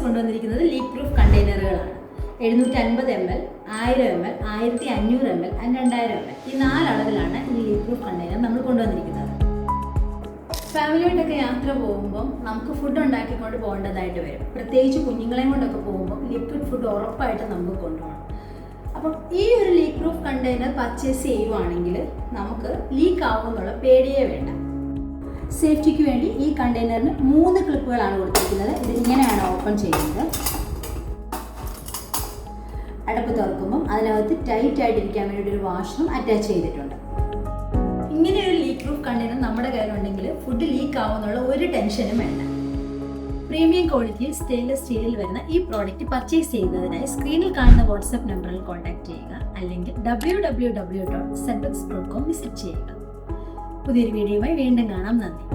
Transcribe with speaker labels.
Speaker 1: കൊണ്ടുവന്നിരിക്കുന്നത് leak proof കണ്ടെയ്നറുകളാണ്. 750 ml, 1000 ml, 1500 ml, 2000 ml ഈ 4 അളവിലാണ് ഈ ലീക്ക് പ്രൂഫ് കണ്ടെയ്നർ നമ്മൾ കൊണ്ടുവന്നിരിക്കുന്നത്. ഫാമിലിയായിട്ടൊക്കെ യാത്ര പോകുമ്പോൾ നമുക്ക് ഫുഡ് ഉണ്ടാക്കിക്കൊണ്ട് പോകേണ്ടതായിട്ട് വരും. പ്രത്യേകിച്ച് കുഞ്ഞുങ്ങളെയും കൊണ്ടൊക്കെ പോകുമ്പോൾ ലിക്വിഡ് ഫുഡ് ഉറപ്പായിട്ട് നമുക്ക് കൊണ്ടുപോകണം. അപ്പം ഈ ഒരു ലീക്ക് പ്രൂഫ് കണ്ടെയ്നർ പർച്ചേസ് ചെയ്യുവാണെങ്കിൽ നമുക്ക് ലീക്ക് ആവുമെന്നുള്ള പേടിയേ വേണ്ട. സേഫ്റ്റിക്ക് വേണ്ടി ഈ കണ്ടെയ്നറിന് 3 ക്ലിപ്പുകളാണ് കൊടുത്തിരിക്കുന്നത്. ഇത് ഇങ്ങനെയാണ് ഓപ്പൺ ചെയ്യുന്നത്. അടപ്പ് തുറക്കുമ്പം അതിനകത്ത് ടൈറ്റ് ആയിട്ടിരിക്കാൻ വേണ്ടി ഒരു വാഷറും അറ്റാച്ച് ചെയ്തിട്ടുണ്ട്. ഇങ്ങനെ ഒരു ലീക്ക് പ്രൂഫ് കണ്ടെയ്നർ നമ്മുടെ കയ്യിലുണ്ടെങ്കിൽ ഫുഡ് ലീക്ക് ആവുമെന്നുള്ള ഒരു ടെൻഷനും വേണ്ട. പ്രീമിയം ക്വാളിറ്റിയിൽ സ്റ്റെയിൻലെസ് സ്റ്റീലിൽ വരുന്ന ഈ പ്രോഡക്റ്റ് പർച്ചേസ് ചെയ്യുന്നതിനായി സ്ക്രീനിൽ കാണുന്ന വാട്സ്ആപ്പ് നമ്പറിൽ കോൺടാക്ട് ചെയ്യുക, അല്ലെങ്കിൽ www.setbex.com വിസിറ്റ് ചെയ്യുക. പുതിയൊരു വീഡിയോയുമായി വീണ്ടും കാണാം. നന്ദി.